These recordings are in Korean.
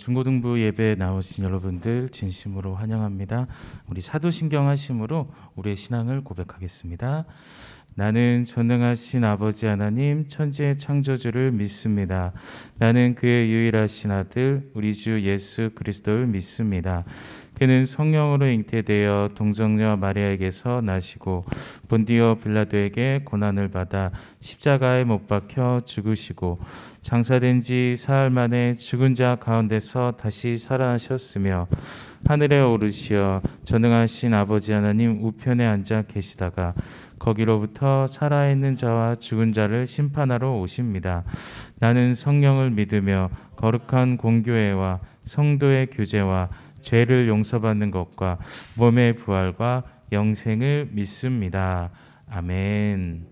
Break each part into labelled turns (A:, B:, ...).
A: 중고등부 예배에 나오신 여러분들 진심으로 환영합니다. 우리 사도신경 하심으로 우리의 신앙을 고백하겠습니다. 나는 전능하신 아버지 하나님 천지의 창조주를 믿습니다. 나는 그의 유일하신 아들 우리 주 예수 그리스도를 믿습니다. 그는 성령으로 잉태되어 동정녀 마리아에게서 나시고 본디오 빌라도에게 고난을 받아 십자가에 못 박혀 죽으시고 장사된 지 사흘 만에 죽은 자 가운데서 다시 살아나셨으며 하늘에 오르시어 전능하신 아버지 하나님 우편에 앉아 계시다가 거기로부터 살아있는 자와 죽은 자를 심판하러 오십니다. 나는 성령을 믿으며 거룩한 공교회와 성도의 교제와 죄를 용서받는 것과 몸의 부활과 영생을 믿습니다. 아멘.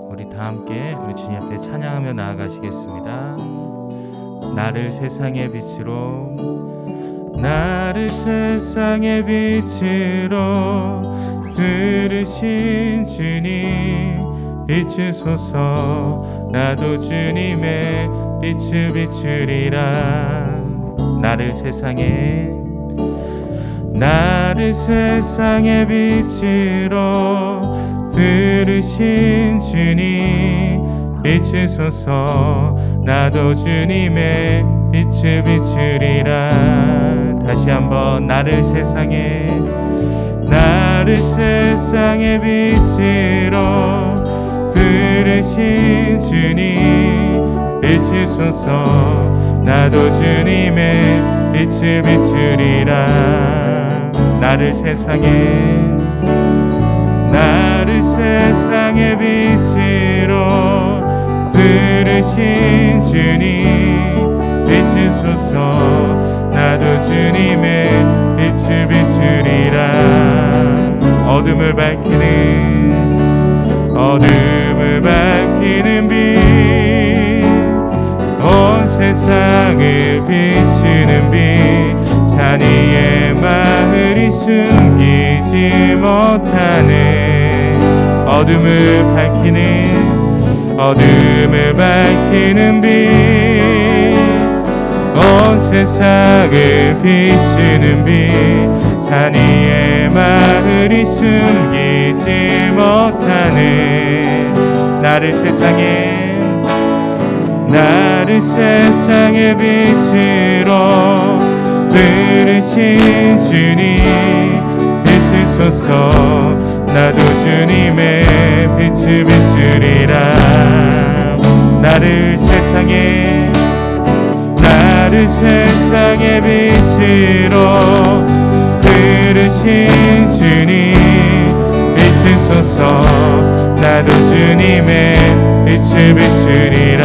A: 우리 다 함께 우리 주님 앞에 찬양하며 나아가시겠습니다. 나를 세상의 빛으로 나를 세상의 빛으로 부르신 주님 비추소서. 나도 주님의 빛을 비추리라. 나를 세상의 빛으로 부르신 주님 비추소서. 나도 주님의 빛을 비추리라. 다시 한번 나를 세상의 빛으로 부르신 주님 비추소서. 나도 주님의 빛을 비추리라. 나를 세상의 빛으로 부르신 주님 비추소서. 나도 주님의 빛을 비추리라. 어둠을 밝히는 빛, 온 세상을 비추는 빛, 산 위의 마을이 숨기지 못하네. 어둠을 밝히는 빛, 온 세상을 비추는 빛, 산 위의 마을이 숨기지 못하네. 나를 세상의 빛으로 부르신 주님 비추소서. 나도 주님의 빛을 비추리라. 나를 세상의 빛으로 부르신 주님 비추소서. 나도 주님의 빛을 비추리라.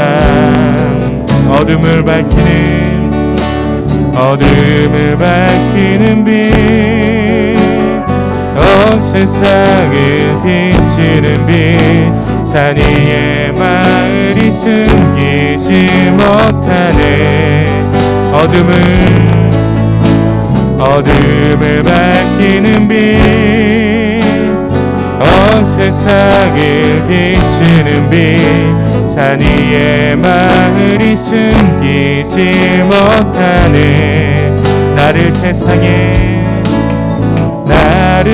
A: 어둠을 밝히는 빛, 온 세상을 비추는 빛, 산 위의 마을이 숨기지 못하네. 어둠을 밝히는 빛, 온 세상을 비추는 빛, 산 위의 마을이 숨기지 못하네. 나를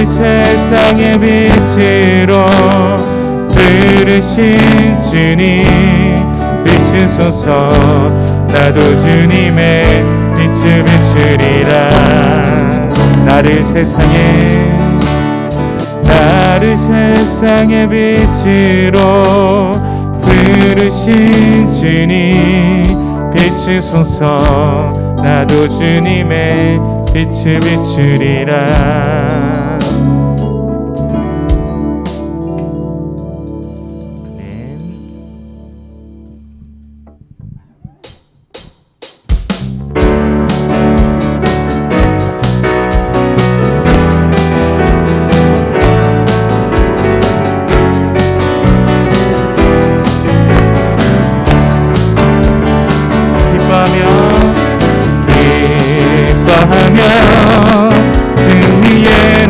A: 세상의 빛으로 부르신 주님 비추소서. 나도 주님의 빛을 비추리라. 나를 세상의 빛으로 부르신 주님 비추소서. 나도 주님의 빛을 비추리라.
B: 기뻐하며 등 위에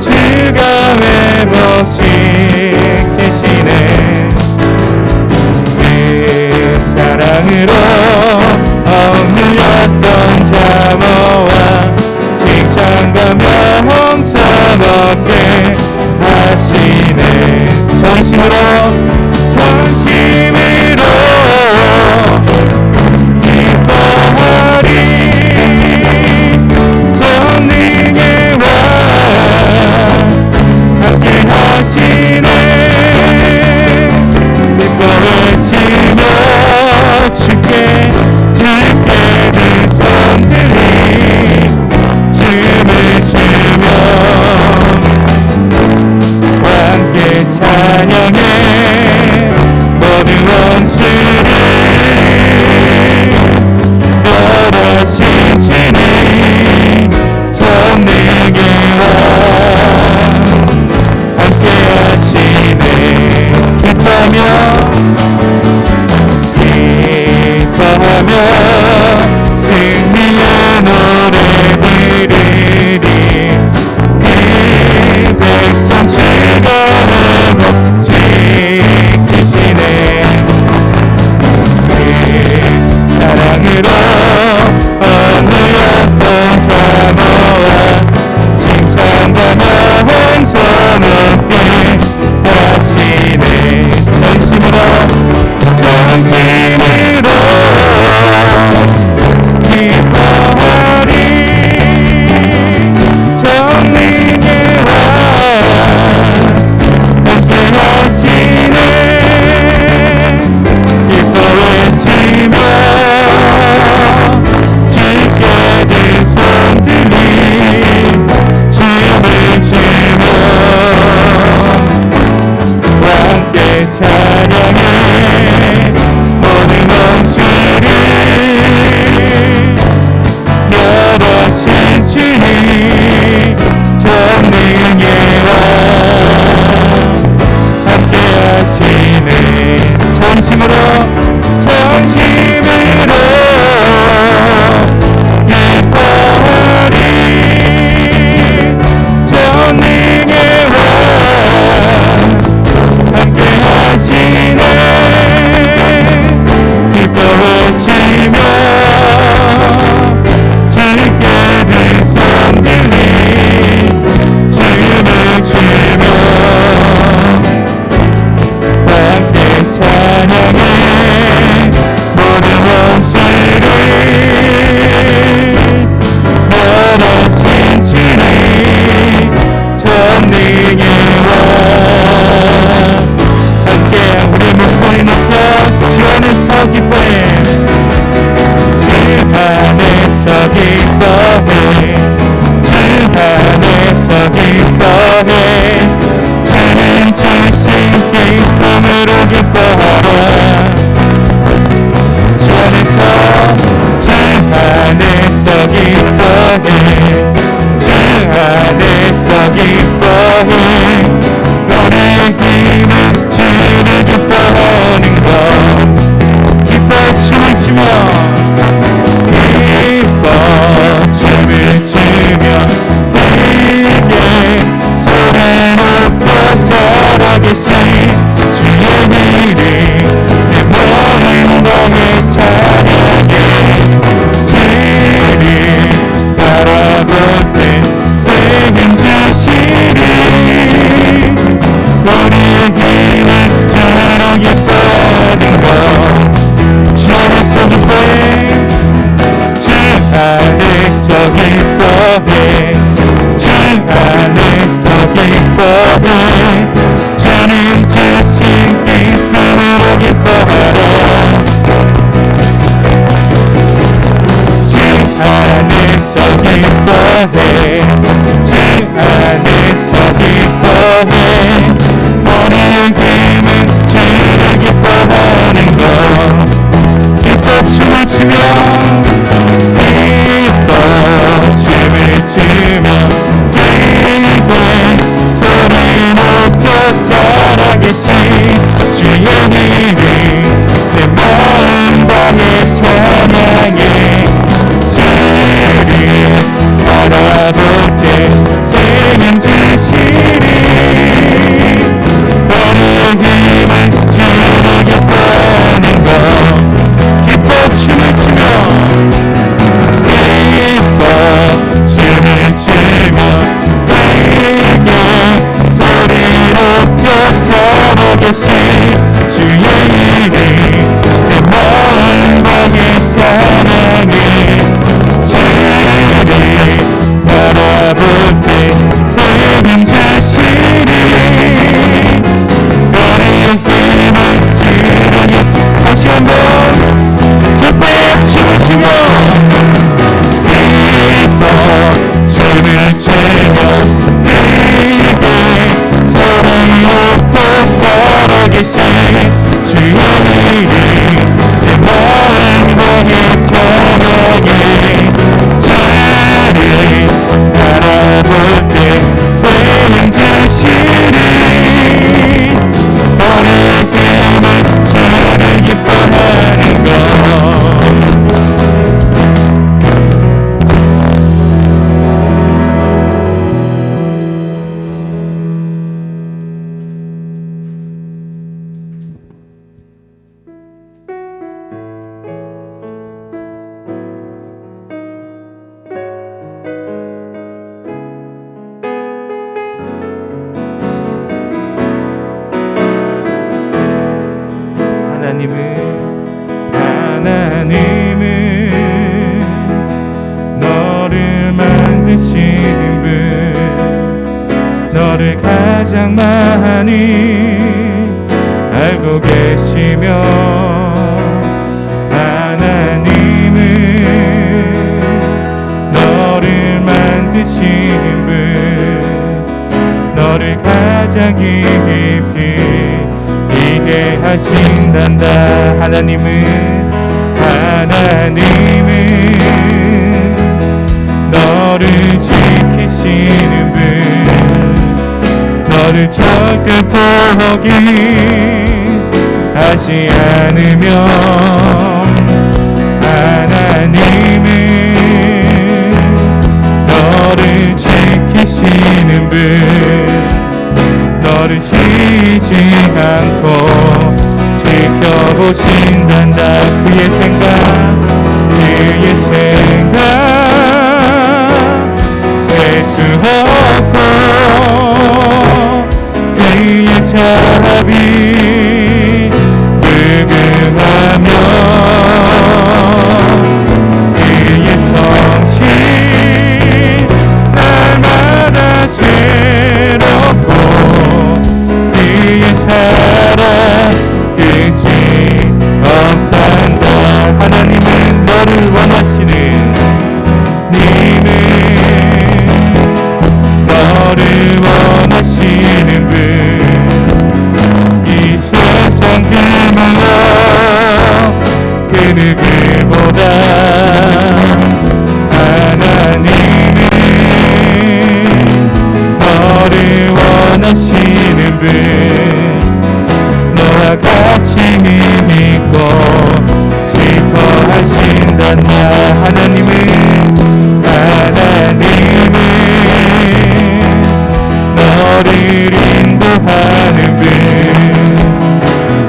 A: 주가 회복시키시네. 그 사랑으로 억눌렸던 자모와 칭찬과 명성 얻게 하시네. 전심으로 기뻐하리. 전능의 왕 함께 하시네. 기뻐 외치며 주께 두 손들이 춤을 추며 함께 찬양해. 모든 원수를 멸하신 주님 전능의 왕 함께 하시네. 기뻐하며 승리의 노래 부르리. 이 백성 주가 지키시네. 그 사랑으로 억눌렸던 자모와 칭찬과 명성 얻게 하시네. 전심으로 기뻐하리. 전능의 왕 함께 하시네. 기뻐 외치며 주께 두 손들이 춤을 추며 함께 찬양해. 모든 원수를 멸하신 주님 전능의 왕 함께 하시네. 전심으로 기뻐하리. 전능의 왕 함께 하시네. 기뻐 외치며 주께 두 손들이 춤을 추며 함께 찬양해. 모든 원수를 멸하신 주님 전능의 왕 함께 우리 목소리 높여 주 안에서 기뻐해. 주 안에서 기뻐해. 주 안에서 기뻐해. 주는 주신 기쁨으로 기뻐하라. 주 안에서 기뻐해. 주 안에서 기뻐해. 너의 힘은 주를 기뻐하는 것. 기뻐 춤을 추며 크게 소리 높여 살아계신 주의 이름 내 모든 땅에 찬양해. 주를 바라볼 때 생명 주시리. 우리의 힘은 주로 기뻐하는 것. 주 안에서 기뻐해. 주 안에서 기뻐해. 주 안에서 기뻐해. 주는 주신 기쁨으로 기뻐하라. 주 안에서 기뻐해. 주 안에서 기뻐해. 우리의 힘은 주를 기뻐하는 것. 기뻐 춤을 추며 소리 높여 살아계신 주의 이름 내 마음 밤에 찬양해. 주를 바라볼 때 생명 주시 하나님은 너를 만드신 분, 너를 가장 많이 알고 계시며, 하나님은 너를 만드신 분, 너를 가장 깊이 이해하신단다. 하나님은 너를 지키시는 분, 너를 절대 포기하지 않으며, 하나님은 너를 지키시는 분, 너를 쉬지 않고 지켜보신단다. 그의 생각 셀 수 없고, 그의 자비 무궁하며, 그의 성실 날마다 새롭고, 그의 사랑 끝이 없단다. 하나님은 너를 원하시는, 너를 원하시는 분, 이 세상 그 누구보다 하나님은 너를 원하시는 분, 너와 같이 믿고 싶어 하신단다. 하나님은 너를 인도하는 분,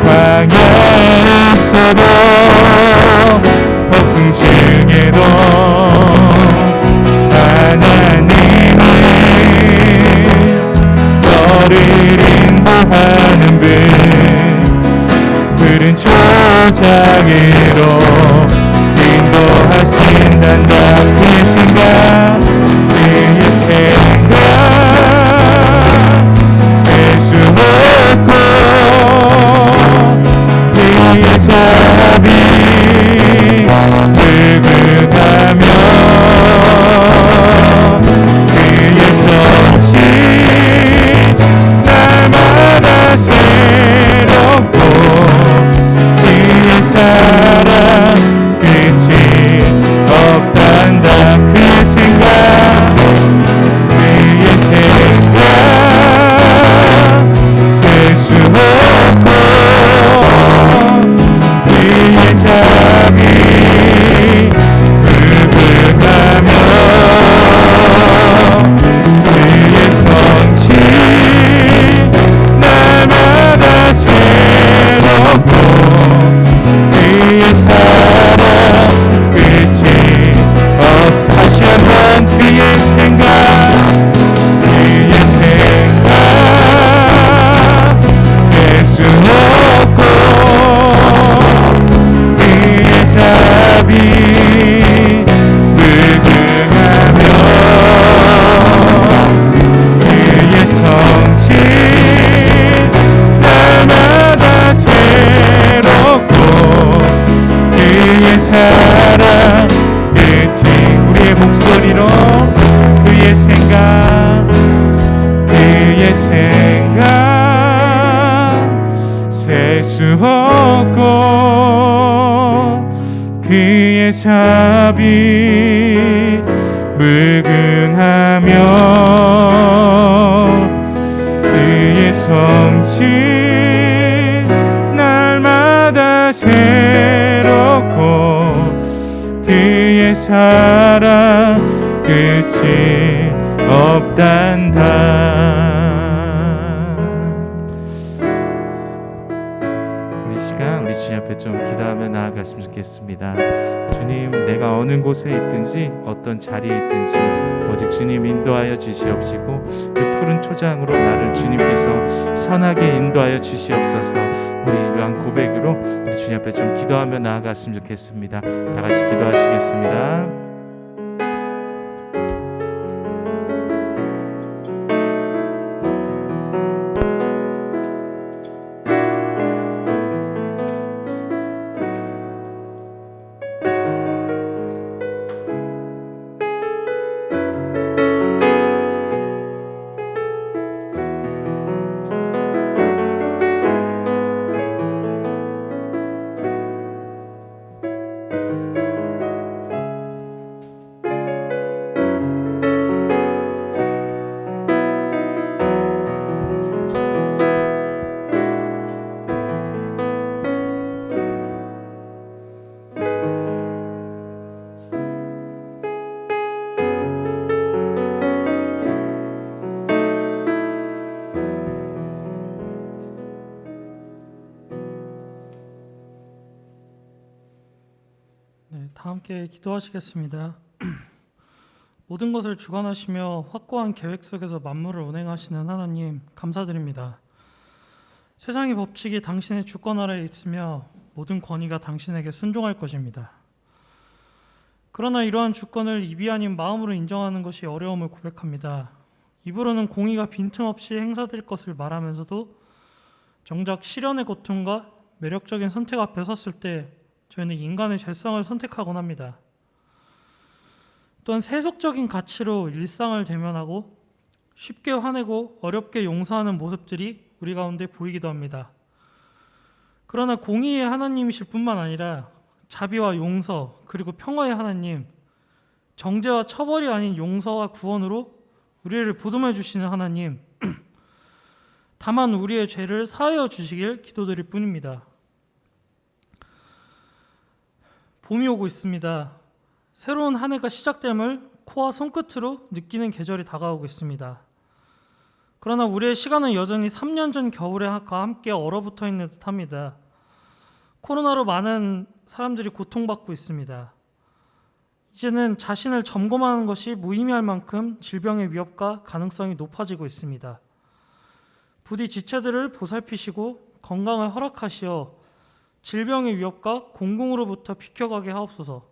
A: 광야에서도 폭풍 중에도 하나님은 너를 인도하는 분, 푸른 초장으로 인도하신단다. 그의 생각 셀 수 없고, 그의 자비 무궁하며, 그의 성실 날마다 새롭고, 그의 사랑 끝이 없단다. 그의 생각 셀 수 없고, 그의 자비 무궁하며, 그의 성실 날마다 새롭고, 그의 사랑 끝이 다시 한번 그의 생각 셀 수 없고, 그의 자비 무궁하며, 그의 성실 날마다 새롭고, 그의 사랑 끝이. 우리의 목소리로 그의 생각 셀 수 없고, 그의 자비 무궁하며, 그의 성실 날마다 새롭고, 그의 사랑 끝이 없단다. 우리 시간 우리 주님 앞에 좀 기도하며 나아갔으면 좋겠습니다. 주님, 내가 어느 곳에 있든지 어떤 자리에 있든지 오직 주님 인도하여 주시옵시고 그 푸른 초장으로 나를 주님께서 선하게 인도하여 주시옵소서. 우리 이러한 고백으로 우리 주님 앞에 좀 기도하며 나아갔으면 좋겠습니다. 다 같이 기도하시겠습니다.
B: 네, 다 함께 기도하시겠습니다. 모든 것을 주관하시며 확고한 계획 속에서 만물을 운행하시는 하나님 감사드립니다. 세상의 법칙이 당신의 주권 아래에 있으며 모든 권위가 당신에게 순종할 것입니다. 그러나 이러한 주권을 입이 아닌 마음으로 인정하는 것이 어려움을 고백합니다. 입으로는 공의가 빈틈없이 행사될 것을 말하면서도 정작 실현의 고통과 매력적인 선택 앞에 섰을 때 저희는 인간의 죄성을 선택하곤 합니다. 또한 세속적인 가치로 일상을 대면하고 쉽게 화내고 어렵게 용서하는 모습들이 우리 가운데 보이기도 합니다. 그러나 공의의 하나님이실 뿐만 아니라 자비와 용서 그리고 평화의 하나님, 정죄와 처벌이 아닌 용서와 구원으로 우리를 보듬어 주시는 하나님, 다만 우리의 죄를 사하여 주시길 기도드릴 뿐입니다. 봄이 오고 있습니다. 새로운 한 해가 시작됨을 코와 손끝으로 느끼는 계절이 다가오고 있습니다. 그러나 우리의 시간은 여전히 3년 전 겨울과 함께 얼어붙어 있는 듯합니다. 코로나로 많은 사람들이 고통받고 있습니다. 이제는 자신을 점검하는 것이 무의미할 만큼 질병의 위협과 가능성이 높아지고 있습니다. 부디 지체들을 보살피시고 건강을 허락하시어 질병의 위협과 공공으로부터 비켜가게 하옵소서.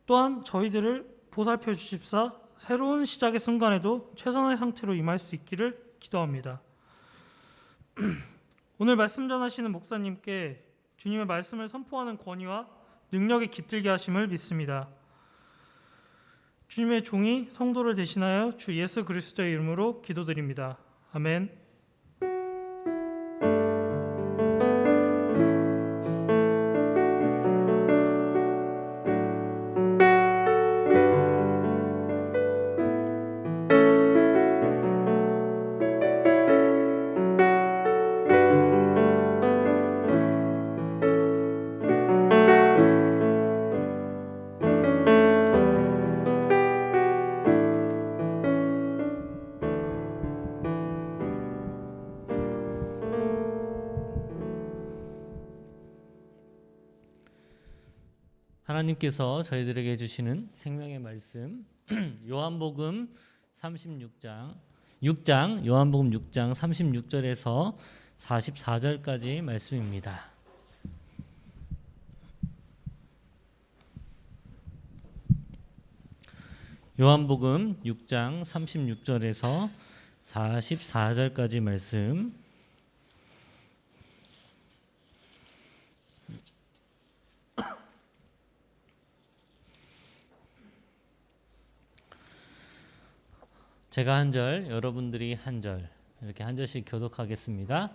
B: 또한 저희들을 보살펴 주십사 새로운 시작의 순간에도 최선의 상태로 임할 수 있기를 기도합니다. 오늘 말씀 전하시는 목사님께 주님의 말씀을 선포하는 권위와 능력이 깃들게 하심을 믿습니다. 주님의 종이 성도를 대신하여 주 예수 그리스도의 이름으로 기도드립니다. 아멘.
C: 하나님께서 저희들에게 주시는 생명의 말씀 요한복음 6장 요한복음 6장 36절에서 44절까지 말씀입니다. 요한복음 6장 36절에서 44절까지 말씀 제가 한 절, 여러분들이 한 절, 이렇게 한 절씩 교독하겠습니다.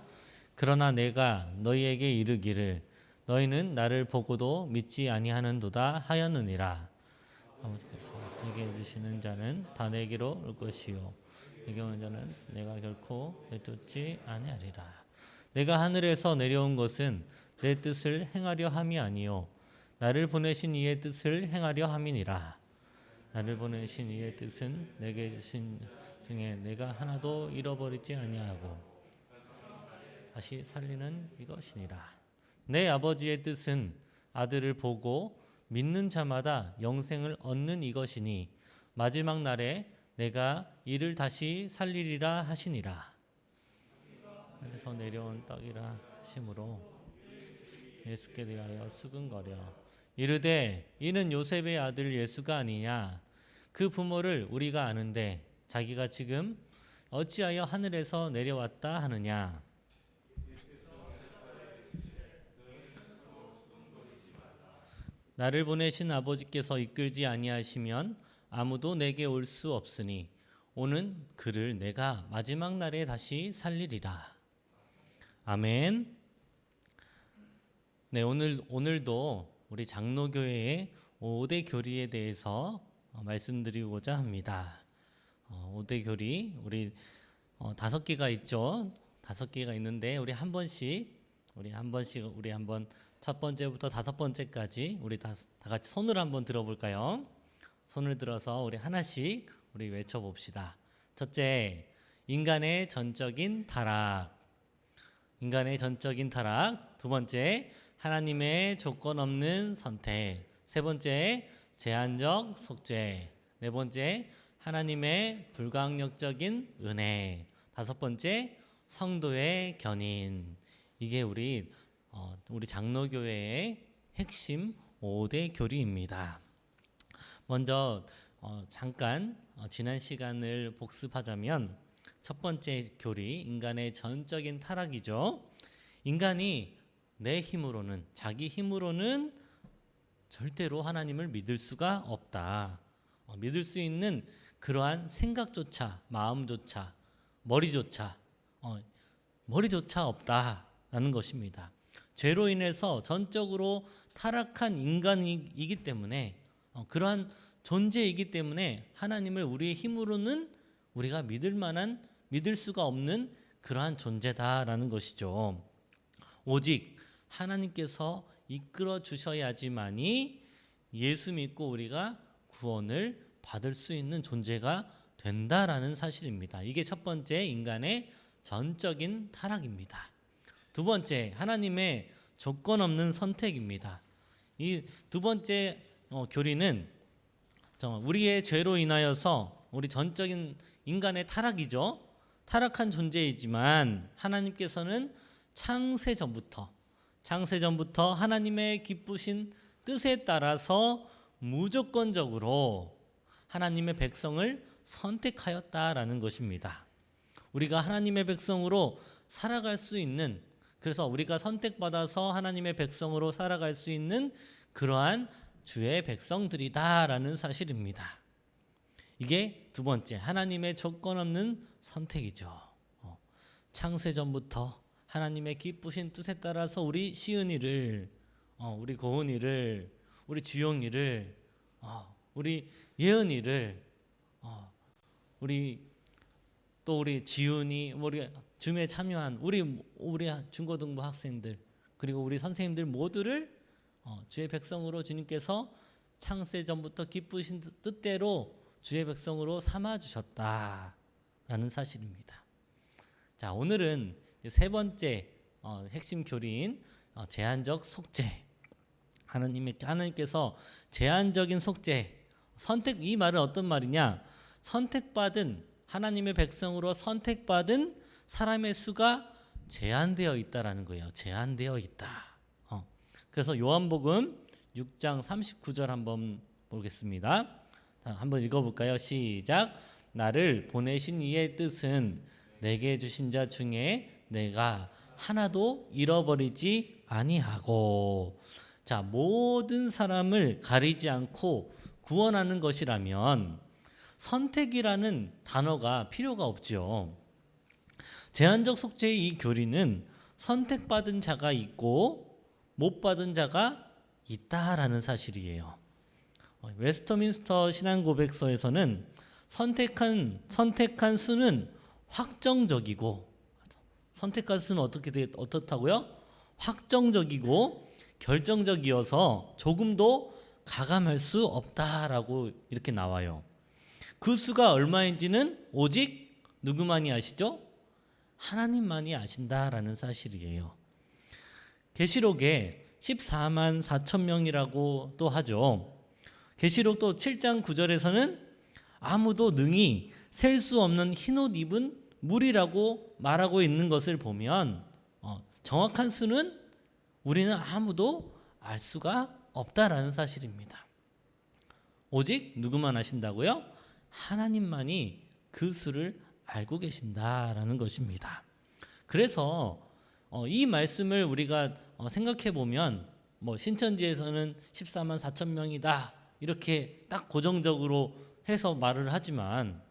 C: 그러나 내가 너희에게 이르기를 너희는 나를 보고도 믿지 아니하는도다 하였느니라. 아버지께서 내게 주시는 자는 다 내게로 올 것이요 내게 오는 자는 내가 결코 내쫓지 아니하리라. 내가 하늘에서 내려온 것은 내 뜻을 행하려 함이 아니요 나를 보내신 이의 뜻을 행하려 함이니라. 나를 보내신 이의 뜻은 내게 주신 중에 내가 하나도 잃어버리지 아니하고 다시 살리는 이것이니라. 내 아버지의 뜻은 아들을 보고 믿는 자마다 영생을 얻는 이것이니 마지막 날에 내가 이를 다시 살리리라 하시니라. 하늘에서 내려온 떡이라 하심으로 예수께 대하여 수근거려 이르되 이는 요셉의 아들 예수가 아니냐. 그 부모를 우리가 아는데 자기가 지금 어찌하여 하늘에서 내려왔다 하느냐. 나를 보내신 아버지께서 이끌지 아니하시면 아무도 내게 올 수 없으니 오는 그를 내가 마지막 날에 다시 살리리라. 아멘. 네, 오늘도 우리 장로교회의 5대 교리에 대해서 말씀드리고자 합니다. 5대 교리 우리 5개가 있죠. 5개가 있는데 우리 한번 첫 번째부터 5번째까지 우리 다 같이 손을 한번 들어볼까요? 손을 들어서 우리 하나씩 우리 외쳐봅시다. 첫째, 인간의 전적인 타락. 인간의 전적인 타락. 두 번째, 하나님의 조건 없는 선택. 세 번째, 제한적 속죄. 네 번째, 하나님의 불가항력적인 은혜. 다섯 번째, 성도의 견인. 이게 우리 장로교회의 핵심 5대 교리입니다. 먼저 잠깐 지난 시간을 복습하자면 첫 번째 교리, 인간의 전적인 타락이죠. 인간이 내 힘으로는, 자기 힘으로는 절대로 하나님을 믿을 수가 없다. 믿을 수 있는 그러한 생각조차, 마음조차, 머리조차 없다라는 것입니다. 죄로 인해서 전적으로 타락한 인간이기 때문에 그러한 존재이기 때문에 하나님을 우리의 힘으로는 우리가 믿을 수가 없는 그러한 존재다라는 것이죠. 오직 하나님께서 이끌어 주셔야지만이 예수 믿고 우리가 구원을 받을 수 있는 존재가 된다라는 사실입니다. 이게 첫 번째 인간의 전적인 타락입니다. 두 번째, 하나님의 조건 없는 선택입니다. 이 두 번째 교리는 우리의 죄로 인하여서 우리 전적인 인간의 타락이죠. 타락한 존재이지만 하나님께서는 창세 전부터 하나님의 기쁘신 뜻에 따라서 무조건적으로 하나님의 백성을 선택하였다라는 것입니다. 우리가 하나님의 백성으로 살아갈 수 있는, 그래서 우리가 선택받아서 하나님의 백성으로 살아갈 수 있는 그러한 주의 백성들이다라는 사실입니다. 이게 두 번째, 하나님의 조건 없는 선택이죠. 창세전부터 하나님의 기쁘신 뜻에 따라서 우리 시은이를, 우리 고은이를, 우리 주영이를, 우리 예은이를, 우리 지훈이, 우리 줌에 참여한 우리 중고등부 학생들, 그리고 우리 선생님들 모두를 주의 백성으로 주님께서 창세전부터 기쁘신 뜻대로 주의 백성으로 삼아 주셨다라는 사실입니다. 자, 오늘은 세 번째 핵심 교리인 제한적 속죄. 하나님께서 제한적인 속죄, 이 말은 어떤 말이냐? 하나님의 백성으로 선택받은 사람의 수가 제한되어 있다라는 거예요. 제한되어 있다. 그래서 요한복음 6장 39절 한번 보겠습니다. 한번 읽어볼까요? 시작. 나를 보내신 이의 뜻은 내게 주신 자 중에 내가 하나도 잃어버리지 아니하고. 자, 모든 사람을 가리지 않고 구원하는 것이라면 선택이라는 단어가 필요가 없죠. 제한적 속죄의 이 교리는 선택받은 자가 있고 못 받은 자가 있다라는 사실이에요. 웨스터민스터 신앙고백서에서는 선택한 수는 확정적이고, 선택한 수는 어떻다고요? 확정적이고 결정적이어서 조금도 가감할 수 없다라고 이렇게 나와요. 그 수가 얼마인지는 오직 누구만이 아시죠? 하나님만이 아신다라는 사실이에요. 계시록에 14만 4천 명이라고 또 하죠. 계시록 또 7장 9절에서는 아무도 능히 셀 수 없는 흰옷 입은 무리라고 말하고 있는 것을 보면 정확한 수는 우리는 아무도 알 수가 없다라는 사실입니다. 오직 누구만 아신다고요? 하나님만이 그 수를 알고 계신다라는 것입니다. 그래서 이 말씀을 우리가 생각해 보면 신천지에서는 14만 4천 명이다 이렇게 딱 고정적으로 해서 말을 하지만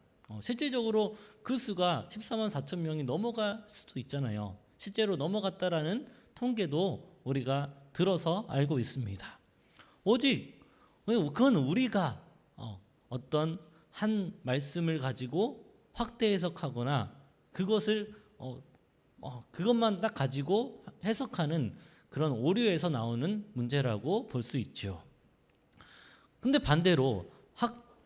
C: 실제적으로 그 수가 14만 4천 명이 넘어갈 수도 있잖아요. 실제로 넘어갔다라는 통계도 우리가 들어서 알고 있습니다. 오직 그건 우리가 어떤 한 말씀을 가지고 확대 해석하거나 그것을 그것만 딱 가지고 해석하는 그런 오류에서 나오는 문제라고 볼 수 있죠. 근데 반대로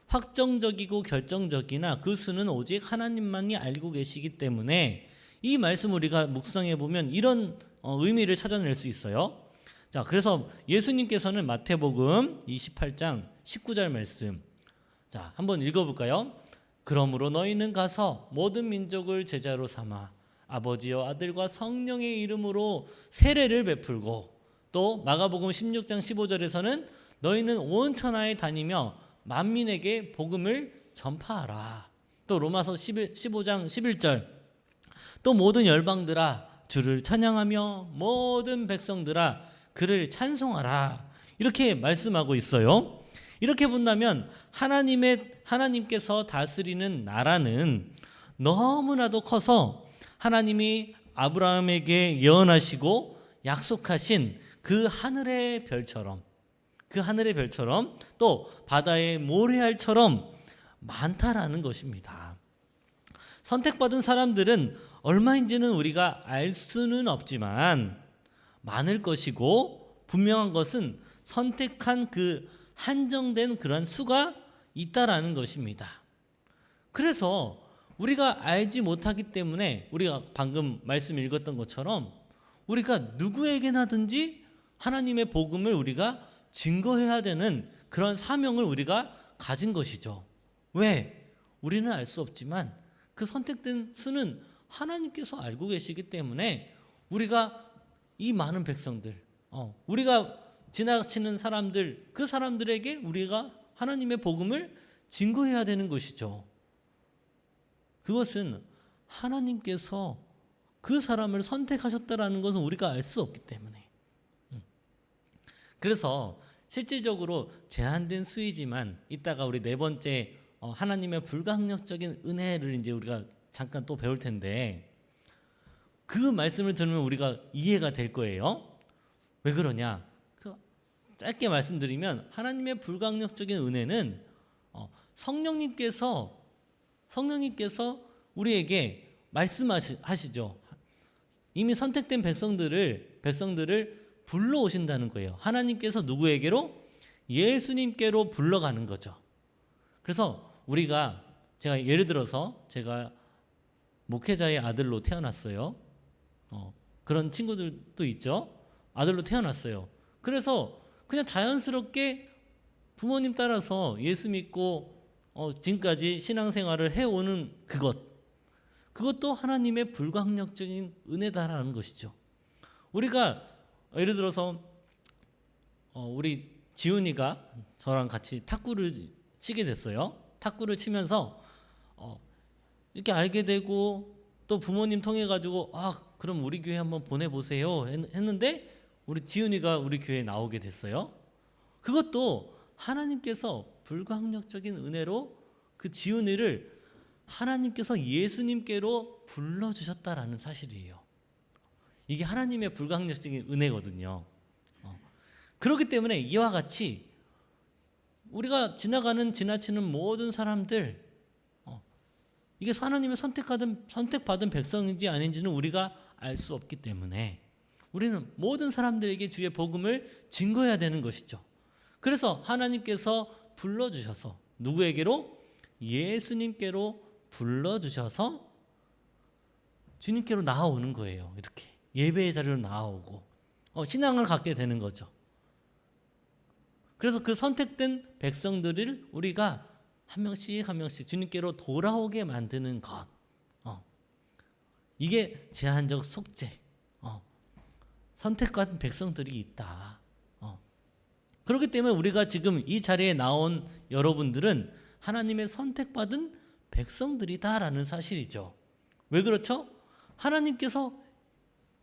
C: 확정적이고 결정적이나 그 수는 오직 하나님만이 알고 계시기 때문에 이 말씀 우리가 묵상해 보면 이런 의미를 찾아낼 수 있어요. 자, 그래서 예수님께서는 마태복음 28장 19절 말씀, 자, 한번 읽어볼까요? 그러므로 너희는 가서 모든 민족을 제자로 삼아 아버지와 아들과 성령의 이름으로 세례를 베풀고, 또 마가복음 16장 15절에서는 너희는 온 천하에 다니며 만민에게 복음을 전파하라. 또 로마서 15장 11절, 또 모든 열방들아 주를 찬양하며 모든 백성들아 그를 찬송하라. 이렇게 말씀하고 있어요. 이렇게 본다면 하나님께서 다스리는 나라는 너무나도 커서 하나님이 아브라함에게 예언하시고 약속하신 그 하늘의 별처럼 또 바다의 모래알처럼 많다라는 것입니다. 선택받은 사람들은 얼마인지는 우리가 알 수는 없지만 많을 것이고, 분명한 것은 선택한 그 한정된 그런 수가 있다라는 것입니다. 그래서 우리가 알지 못하기 때문에 우리가 방금 말씀 읽었던 것처럼 우리가 누구에게나든지 하나님의 복음을 우리가 증거해야 되는 그런 사명을 우리가 가진 것이죠. 왜? 우리는 알 수 없지만 그 선택된 수는 하나님께서 알고 계시기 때문에 우리가 이 많은 백성들, 우리가 지나치는 사람들, 그 사람들에게 우리가 하나님의 복음을 증거해야 되는 것이죠. 그것은 하나님께서 그 사람을 선택하셨다라는 것은 우리가 알 수 없기 때문에. 그래서 실질적으로 제한된 수이지만 이따가 우리 네 번째 하나님의 불가항력적인 은혜를 이제 우리가 잠깐 또 배울 텐데, 그 말씀을 들으면 우리가 이해가 될 거예요. 왜 그러냐? 짧게 말씀드리면 하나님의 불가항력적인 은혜는 성령님께서 우리에게 말씀하시죠. 이미 선택된 백성들을 불러오신다는 거예요. 하나님께서 누구에게로? 예수님께로 불러가는 거죠. 그래서 제가 예를 들어서 제가 목회자의 아들로 태어났어요. 그런 친구들도 있죠. 아들로 태어났어요. 그래서 그냥 자연스럽게 부모님 따라서 예수 믿고 지금까지 신앙생활을 해오는 그것도 하나님의 불가항력적인 은혜다라는 것이죠. 우리가 예를 들어서 우리 지훈이가 저랑 같이 탁구를 치게 됐어요. 탁구를 치면서 이렇게 알게 되고, 또 부모님 통해 가지고 그럼 우리 교회 한번 보내보세요 했는데 우리 지훈이가 우리 교회에 나오게 됐어요. 그것도 하나님께서 불가항력적인 은혜로 그 지훈이를 하나님께서 예수님께로 불러주셨다라는 사실이에요. 이게 하나님의 불가항력적인 은혜거든요. 그렇기 때문에 이와 같이 우리가 지나치는 모든 사람들, 이게 하나님의 선택받은 백성인지 아닌지는 우리가 알 수 없기 때문에 우리는 모든 사람들에게 주의 복음을 증거해야 되는 것이죠. 그래서 하나님께서 불러주셔서 누구에게로? 예수님께로 불러주셔서 주님께로 나아오는 거예요. 이렇게 예배의 자리로 나아오고 신앙을 갖게 되는 거죠. 그래서 그 선택된 백성들을 우리가 한 명씩 한 명씩 주님께로 돌아오게 만드는 것. 이게 제한적 속죄. 선택받은 백성들이 있다. 그렇기 때문에 우리가 지금 이 자리에 나온 여러분들은 하나님의 선택받은 백성들이다라는 사실이죠. 왜 그렇죠? 하나님께서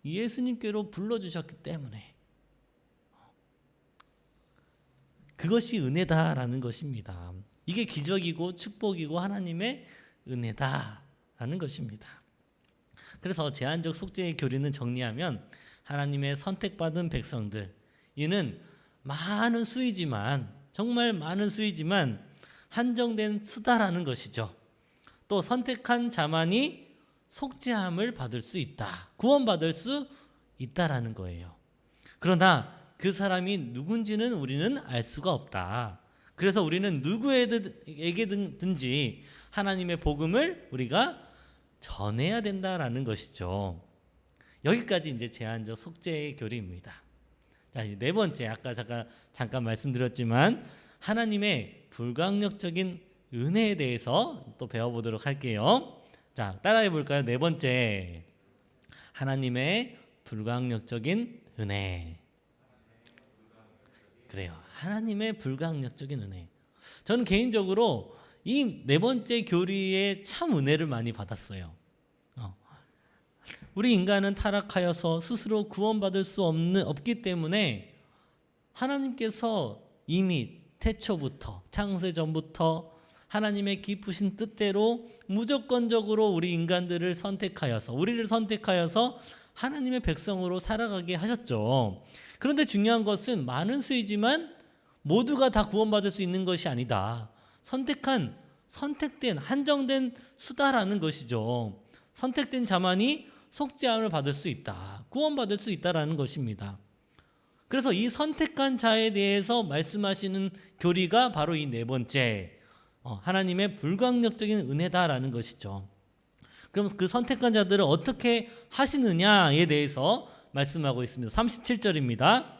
C: 예수님께로 불러주셨기 때문에 그것이 은혜다라는 것입니다. 이게 기적이고 축복이고 하나님의 은혜다라는 것입니다. 그래서 제한적 속죄의 교리는 정리하면 하나님의 선택받은 백성들, 이는 많은 수이지만 정말 많은 수이지만 한정된 수다라는 것이죠. 또 선택한 자만이 속죄함을 받을 수 있다, 구원받을 수 있다라는 거예요. 그러나 그 사람이 누군지는 우리는 알 수가 없다. 그래서 우리는 누구에게든지 하나님의 복음을 우리가 전해야 된다라는 것이죠. 여기까지 이제 제한적 속죄의 교리입니다. 자, 네 번째, 아까 잠깐 말씀드렸지만 하나님의 불강력적인 은혜에 대해서 또 배워보도록 할게요. 자, 따라해 볼까요? 네 번째, 하나님의 불강력적인 은혜. 그래요, 하나님의 불강력적인 은혜. 저는 개인적으로 이 네 번째 교리에 참 은혜를 많이 받았어요. 우리 인간은 타락하여서 스스로 구원받을 수 없기 때문에 하나님께서 이미 태초부터, 창세 전부터 하나님의 깊으신 뜻대로 무조건적으로 우리 인간들을 선택하여서, 우리를 선택하여서 하나님의 백성으로 살아가게 하셨죠. 그런데 중요한 것은 많은 수이지만 모두가 다 구원받을 수 있는 것이 아니다. 선택된, 한정된 수다라는 것이죠. 선택된 자만이 속죄함을 받을 수 있다, 구원받을 수 있다라는 것입니다. 그래서 이 선택한 자에 대해서 말씀하시는 교리가 바로 이 네 번째, 하나님의 불강력적인 은혜다라는 것이죠. 그럼 그 선택한 자들을 어떻게 하시느냐에 대해서 말씀하고 있습니다. 37절입니다.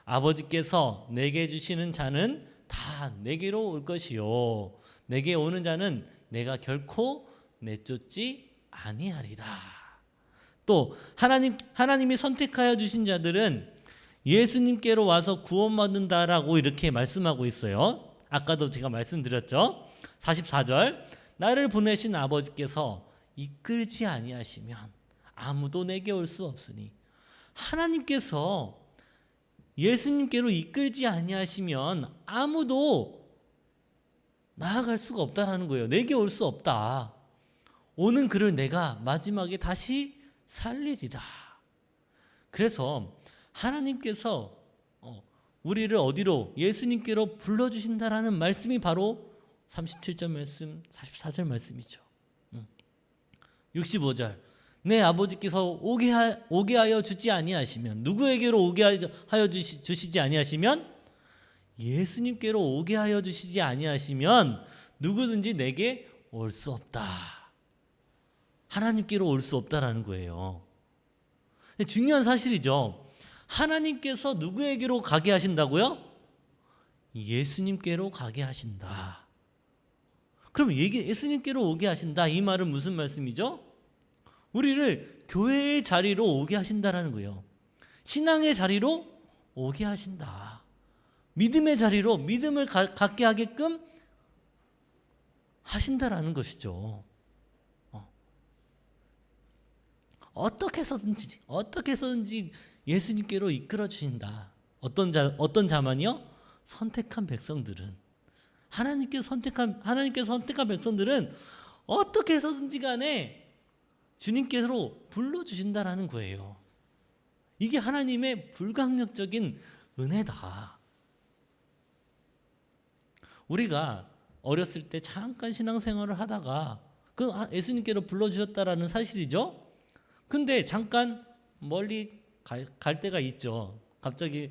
C: 아버지께서 내게 주시는 자는 다 내게로 올 것이요, 내게 오는 자는 내가 결코 내쫓지 아니하리라. 또 하나님이 선택하여 주신 자들은 예수님께로 와서 구원받는다라고 이렇게 말씀하고 있어요. 아까도 제가 말씀드렸죠. 44절, 나를 보내신 아버지께서 이끌지 아니하시면 아무도 내게 올 수 없으니, 하나님께서 예수님께로 이끌지 아니하시면 아무도 나아갈 수가 없다라는 거예요. 내게 올 수 없다. 오는 그를 내가 마지막에 다시 살리리라. 그래서 하나님께서 우리를 어디로? 예수님께로 불러주신다라는 말씀이 바로 37절 말씀, 44절 말씀이죠. 65절, 내 아버지께서 오게 하여 주지 아니하시면, 누구에게로 오게 하여 주시지 아니하시면, 예수님께로 오게 하여 주시지 아니하시면 누구든지 내게 올 수 없다. 하나님께로 올 수 없다라는 거예요. 중요한 사실이죠. 하나님께서 누구에게로 가게 하신다고요? 예수님께로 가게 하신다. 그럼 예수님께로 오게 하신다, 이 말은 무슨 말씀이죠? 우리를 교회의 자리로 오게 하신다라는 거예요. 신앙의 자리로 오게 하신다. 믿음의 자리로, 믿음을 갖게 하게끔 하신다라는 것이죠. 어떻게 해서든지 예수님께로 이끌어 주신다. 어떤 자만이요? 선택한 백성들은, 하나님께서 선택한 백성들은 어떻게 해서든지 간에 주님께로 불러 주신다라는 거예요. 이게 하나님의 불강력적인 은혜다. 우리가 어렸을 때 잠깐 신앙생활을 하다가 예수님께로 불러 주셨다라는 사실이죠. 근데 잠깐 멀리 갈 때가 있죠. 갑자기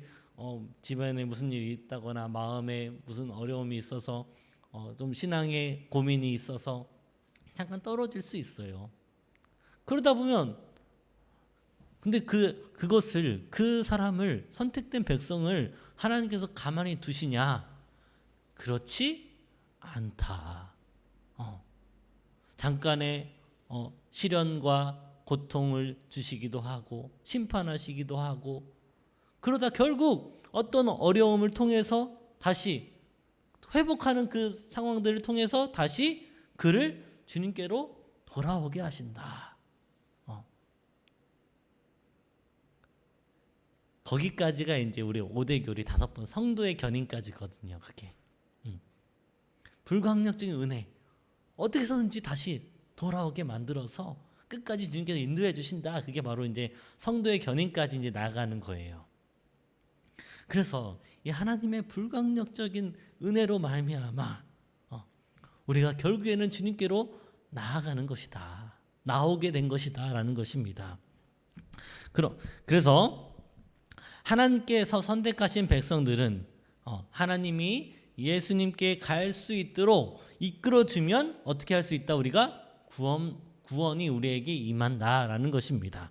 C: 집안에 무슨 일이 있다거나 마음에 무슨 어려움이 있어서 좀 신앙에 고민이 있어서 잠깐 떨어질 수 있어요. 그러다 보면 근데 그 사람을, 선택된 백성을 하나님께서 가만히 두시냐? 그렇지 않다. 잠깐의 시련과 고통을 주시기도 하고 심판하시기도 하고, 그러다 결국 어떤 어려움을 통해서 다시 회복하는 그 상황들을 통해서 다시 그를 주님께로 돌아오게 하신다. 거기까지가 이제 우리 5대 교리 5번 성도의 견인까지거든요. 그게 불가항력적인 은혜, 어떻게 해서든지 다시 돌아오게 만들어서 끝까지 주님께서 인도해 주신다. 그게 바로 이제 성도의 견인까지 이제 나아가는 거예요. 그래서 이 하나님의 불가항력적인 은혜로 말미암아 우리가 결국에는 주님께로 나아가는 것이다, 나오게 된 것이다라는 것입니다. 그래서 하나님께서 선택하신 백성들은 하나님이 예수님께 갈 수 있도록 이끌어주면 어떻게 할 수 있다? 우리가 구원이 우리에게 임한다라는 것입니다.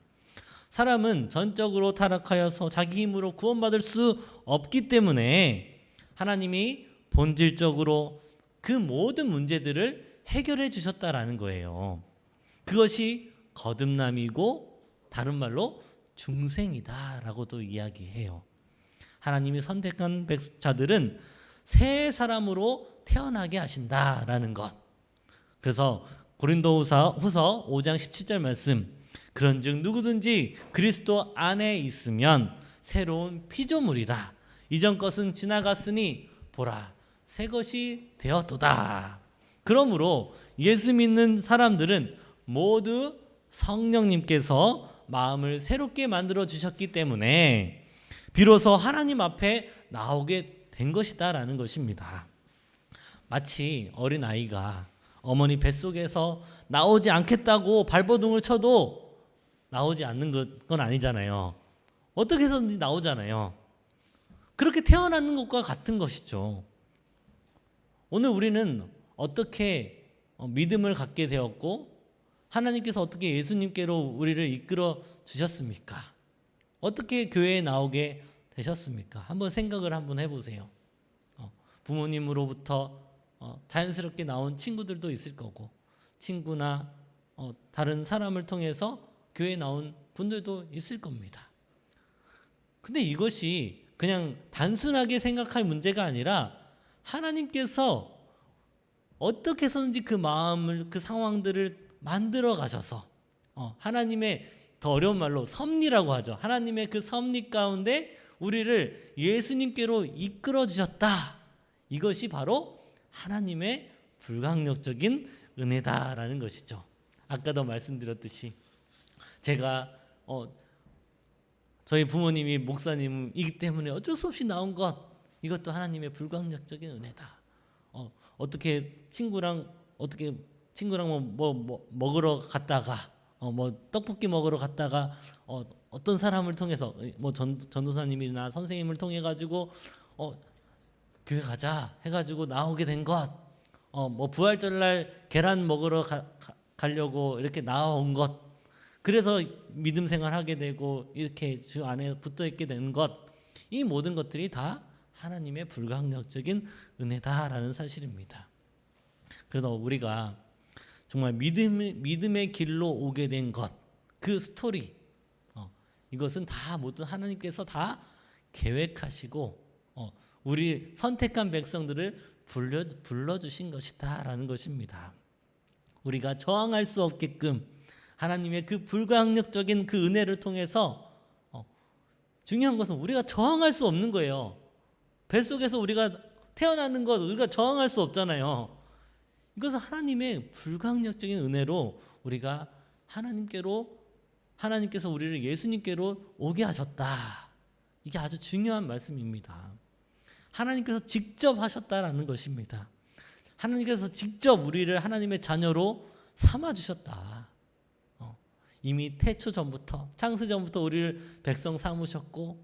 C: 사람은 전적으로 타락하여서 자기 힘으로 구원받을 수 없기 때문에 하나님이 본질적으로 그 모든 문제들을 해결해 주셨다라는 거예요. 그것이 거듭남이고 다른 말로 중생이다라고도 이야기해요. 하나님이 선택한 자들은 새 사람으로 태어나게 하신다라는 것. 그래서 고린도후서 5장 17절 말씀, 그런즉 누구든지 그리스도 안에 있으면 새로운 피조물이라, 이전 것은 지나갔으니 보라 새 것이 되었도다. 그러므로 예수 믿는 사람들은 모두 성령님께서 마음을 새롭게 만들어 주셨기 때문에 비로소 하나님 앞에 나오게 된 것이다라는 것입니다. 마치 어린 아이가 어머니 뱃속에서 나오지 않겠다고 발버둥을 쳐도 나오지 않는 건 아니잖아요. 어떻게 해서든지 나오잖아요. 그렇게 태어나는 것과 같은 것이죠. 오늘 우리는 어떻게 믿음을 갖게 되었고, 하나님께서 어떻게 예수님께로 우리를 이끌어 주셨습니까? 어떻게 교회에 나오게 되셨습니까? 한번 생각을 한번 해보세요. 부모님으로부터 자연스럽게 나온 친구들도 있을 거고, 친구나 다른 사람을 통해서 교회에 나온 분들도 있을 겁니다. 근데 이것이 그냥 단순하게 생각할 문제가 아니라 하나님께서 어떻게 해서든지 그 마음을, 그 상황들을 만들어 가셔서 하나님의, 더 어려운 말로 섭리라고 하죠. 하나님의 그 섭리 가운데 우리를 예수님께로 이끌어 주셨다. 이것이 바로 하나님의 불가항력적인 은혜다라는 것이죠. 아까도 말씀드렸듯이 제가 저희 부모님이 목사님이기 때문에 어쩔 수 없이 나온 것, 이것도 하나님의 불가항력적인 은혜다. 어떻게 친구랑 뭐 먹으러 갔다가 뭐 떡볶이 먹으러 갔다가 어떤 사람을 통해서 뭐 전도사님이나 선생님을 통해 가지고 교회 가자 해가지고 나오게 된 것, 뭐 부활절날 계란 먹으러 가려고 이렇게 나온 것, 그래서 믿음 생활하게 되고 이렇게 주 안에 붙어 있게 된 것, 이 모든 것들이 다 하나님의 불가항력적인 은혜다라는 사실입니다. 그래서 우리가 정말 믿음의 길로 오게 된 것, 그 스토리, 이것은 다 모두 하나님께서 다 계획하시고 우리 선택한 백성들을 불러주신 것이다라는 것입니다. 우리가 저항할 수 없게끔 하나님의 그 불가항력적인 그 은혜를 통해서, 중요한 것은 우리가 저항할 수 없는 거예요. 뱃속에서 우리가 태어나는 것 우리가 저항할 수 없잖아요. 이것은 하나님의 불가항력적인 은혜로 우리가 하나님께서 우리를 예수님께로 오게 하셨다. 이게 아주 중요한 말씀입니다. 하나님께서 직접 하셨다라는 것입니다. 하나님께서 직접 우리를 하나님의 자녀로 삼아주셨다. 이미 태초 전부터, 창세 전부터 우리를 백성 삼으셨고,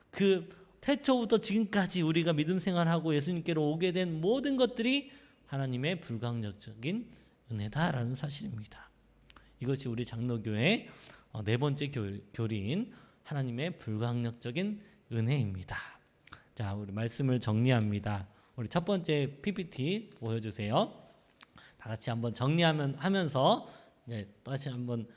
C: 그 태초부터 지금까지 우리가 믿음 생활하고 예수님께로 오게 된 모든 것들이 하나님의 불가항력적인 은혜다라는 사실입니다. 이것이 우리 장로교회의 네 번째 교리인 하나님의 불가항력적인 은혜입니다. 자, 우리 말씀을 정리합니다. 우리 첫 번째 PPT 보여주세요. 다 같이 한번 정리하면서 다시 한번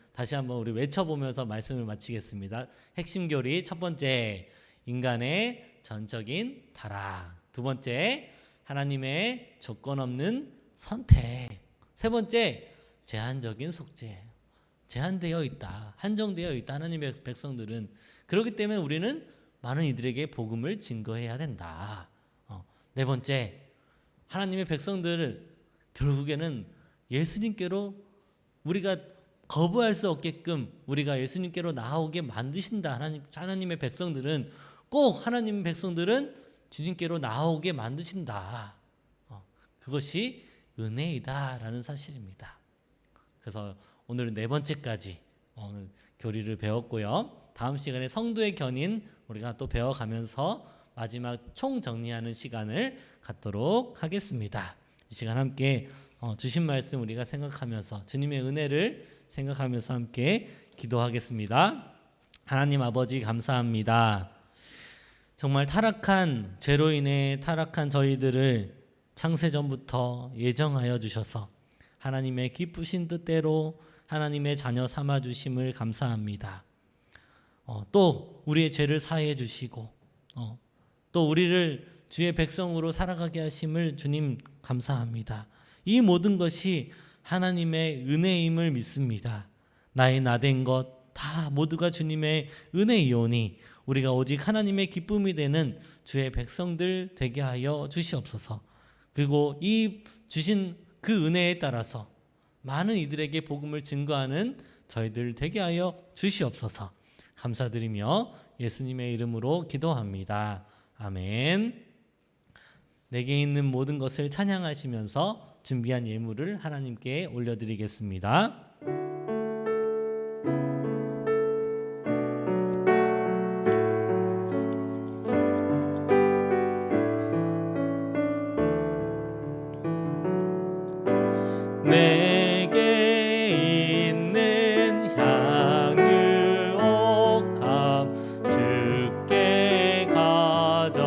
C: 우리 외쳐보면서 말씀을 마치겠습니다. 핵심 교리 첫 번째, 인간의 전적인 타락. 두 번째, 하나님의 조건 없는 선택. 세 번째, 제한적인 속죄. 제한되어 있다, 한정되어 있다. 하나님의 백성들은 그렇기 때문에 우리는 많은 이들에게 복음을 증거해야 된다. 네 번째, 하나님의 백성들을 결국에는 예수님께로 우리가 거부할 수 없게끔 우리가 예수님께로 나아오게 만드신다. 하나님의 백성들은 꼭 하나님의 백성들은 주님께로 나아오게 만드신다. 그것이 은혜이다라는 사실입니다. 그래서 오늘은 네 번째까지 오늘 교리를 배웠고요. 다음 시간에 성도의 견인 우리가 또 배워가면서 마지막 총정리하는 시간을 갖도록 하겠습니다. 이 시간 함께 주신 말씀 우리가 생각하면서 주님의 은혜를 생각하면서 함께 기도하겠습니다. 하나님 아버지 감사합니다. 정말 타락한 죄로 인해 타락한 저희들을 창세전부터 예정하여 주셔서 하나님의 기쁘신 뜻대로 하나님의 자녀 삼아 주심을 감사합니다. 또 우리의 죄를 사해 주시고 또 우리를 주의 백성으로 살아가게 하심을 주님 감사합니다. 이 모든 것이 하나님의 은혜임을 믿습니다. 나의 나된 것 다 모두가 주님의 은혜이오니 우리가 오직 하나님의 기쁨이 되는 주의 백성들 되게 하여 주시옵소서. 그리고 이 주신 그 은혜에 따라서 많은 이들에게 복음을 증거하는 저희들 되게 하여 주시옵소서. 감사드리며 예수님의 이름으로 기도합니다. 아멘. 내게 있는 모든 것을 찬양하시면서 준비한 예물을 하나님께 올려드리겠습니다. 내게 있는 향유옥합 주께 가져와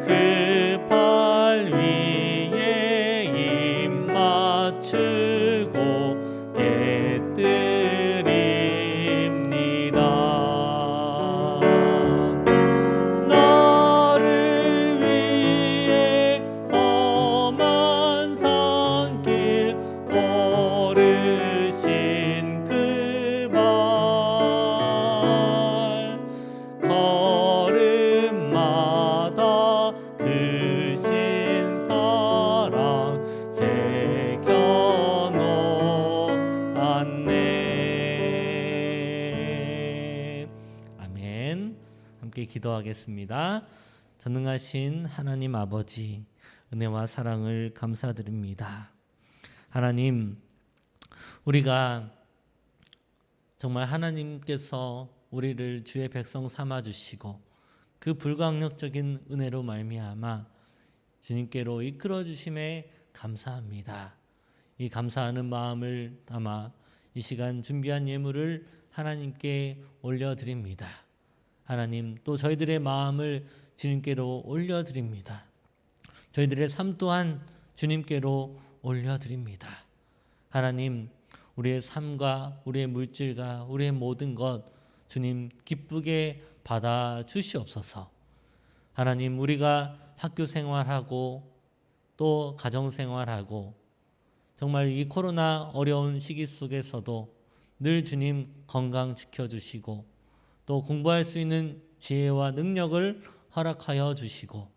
C: 그 팔 위에 입 맞추고 깨뜨립니다. 나를 위해 험한 산길 오르신 그 발 걸음마다 그 신 사랑 새겨놓았네. 아멘. 함께 기도하겠습니다. 전능하신 하나님 아버지, 은혜와 사랑을 감사드립니다. 하나님, 우리가 정말 하나님께서 우리를 주의 백성 삼아 주시고 그 불강력적인 은혜로 말미암아 주님께로 이끌어 주심에 감사합니다. 이 감사하는 마음을 담아 이 시간 준비한 예물을 하나님께 올려드립니다. 하나님, 또 저희들의 마음을 주님께로 올려드립니다. 저희들의 삶 또한 주님께로 올려드립니다. 하나님, 우리의 삶과 우리의 물질과 우리의 모든 것 주님 기쁘게 받아 주시옵소서. 하나님, 우리가 학교 생활하고 또 가정 생활하고 정말 이 코로나 어려운 시기 속에서도 늘 주님 건강 지켜주시고 또 공부할 수 있는 지혜와 능력을 허락하여 주시고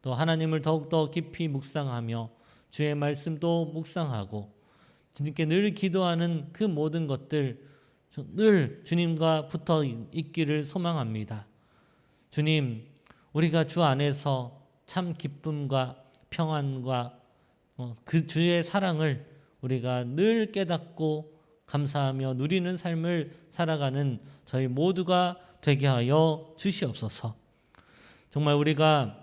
C: 또 하나님을 더욱더 깊이 묵상하며 주의 말씀도 묵상하고 주님께 늘 기도하는 그 모든 것들 늘 주님과 붙어 있기를 소망합니다. 주님, 우리가 주 안에서 참 기쁨과 평안과 그 주의 사랑을 우리가 늘 깨닫고 감사하며 누리는 삶을 살아가는 저희 모두가 되게 하여 주시옵소서. 정말 우리가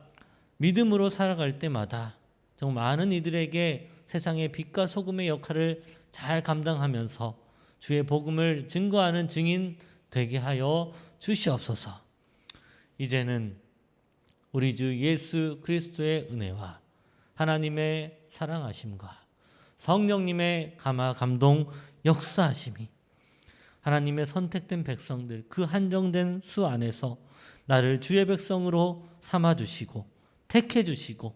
C: 믿음으로 살아갈 때마다 정말 많은 이들에게 세상의 빛과 소금의 역할을 잘 감당하면서 주의 복음을 증거하는 증인 되게 하여 주시옵소서. 이제는 우리 주 예수 그리스도의 은혜와 하나님의 사랑하심과 성령님의 감화 감동 역사하심이 하나님의 선택된 백성들 그 한정된 수 안에서 나를 주의 백성으로 삼아주시고 택해주시고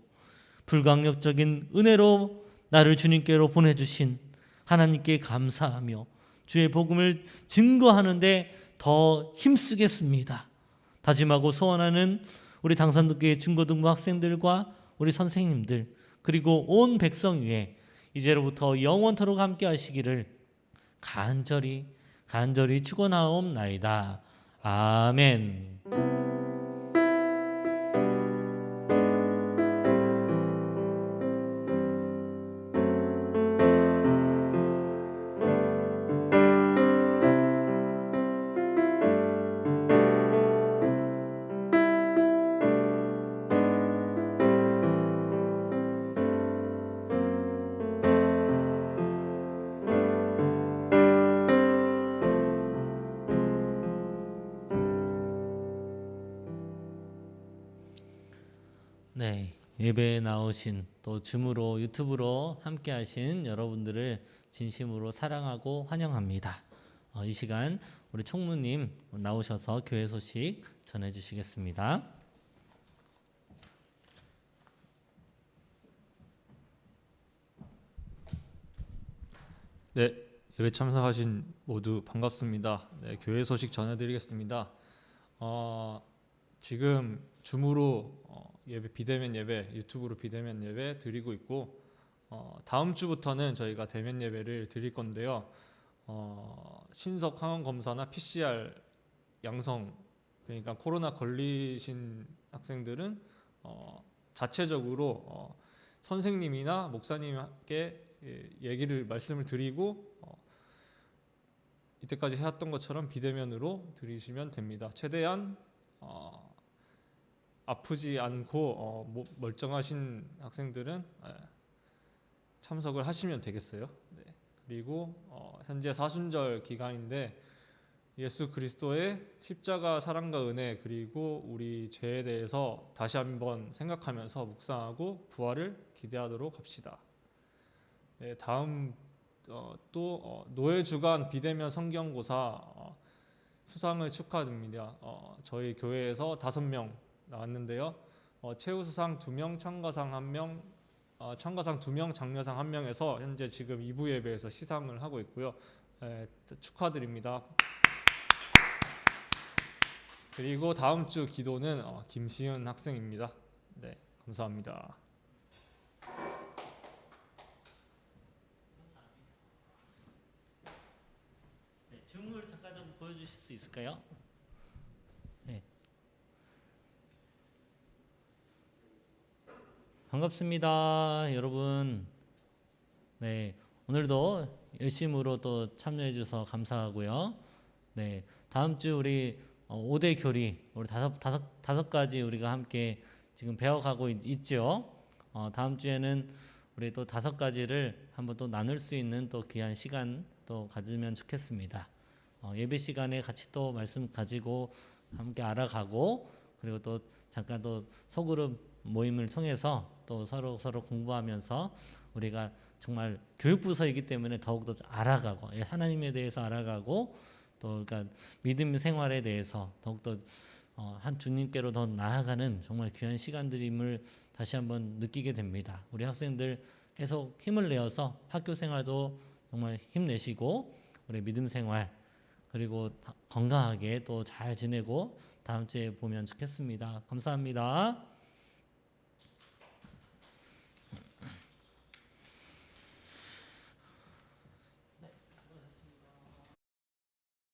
C: 불강력적인 은혜로 나를 주님께로 보내주신 하나님께 감사하며 주의 복음을 증거하는데 더 힘쓰겠습니다. 다짐하고 소원하는 우리 당산교회 중고등부 학생들과 우리 선생님들 그리고 온 백성 위에 이제로부터 영원토록 함께 하시기를 간절히 축원하옵나이다. 아멘. 네, 예배에 나오신 또 줌으로 유튜브로 함께 하신 여러분들을 진심으로 사랑하고 환영합니다. 이 시간 우리 총무님 나오셔서 교회 소식 전해 주시겠습니다.
D: 네, 예배 참석하신 모두 반갑습니다. 네, 교회 소식 전해드리겠습니다. 지금 줌으로 예배 비대면 예배, 유튜브로 비대면 예배 드리고 있고 다음 주부터는 저희가 대면 예배를 드릴 건데요. 신속 항원 검사나 PCR 양성, 그러니까 코로나 걸리신 학생들은 자체적으로 선생님이나 목사님께 말씀을 드리고 이때까지 해왔던 것처럼 비대면으로 드리시면 됩니다. 최대한 아프지 않고 멀쩡하신 학생들은 참석을 하시면 되겠어요. 네. 그리고 현재 사순절 기간인데 예수 그리스도의 십자가 사랑과 은혜 그리고 우리 죄에 대해서 다시 한번 생각하면서 묵상하고 부활을 기대하도록 합시다. 네, 다음 또 노예 주간 비대면 성경고사 수상을 축하드립니다. 저희 교회에서 5명 나왔는데요. 최우수상 2명, 참가상 1명, 참가상 2명, 장려상 1명에서 현재 지금 2부 예배에서 시상을 하고 있고요. 축하드립니다. 그리고 다음 주 기도는 김시은 학생입니다. 네, 감사합니다.
C: 네, 줌을 잠깐 좀 보여주실 수 있을까요? 네. 반갑습니다, 여러분. 네, 오늘도 열심으로 또 참여해 주셔서 감사하고요. 네, 다음 주 우리 5대 교리 우리 다섯 가지 우리가 함께 지금 배워가고 있죠. 다음 주에는 우리 또 5가지를 한번 또 나눌 수 있는 또 귀한 시간 또 가지면 좋겠습니다. 예배 시간에 같이 또 말씀 가지고 함께 알아가고 그리고 또 잠깐 또 소그룹 모임을 통해서 또 서로 공부하면서 우리가 정말 교육부서이기 때문에 더욱더 알아가고 하나님에 대해서 알아가고 또 그러니까 믿음 생활에 대해서 더욱더 한 주님께로 더 나아가는 정말 귀한 시간들임을 다시 한번 느끼게 됩니다. 우리 학생들 계속 힘을 내어서 학교 생활도 정말 힘내시고 우리 믿음 생활 그리고 건강하게 또 잘 지내고 다음 주에 보면 좋겠습니다. 감사합니다.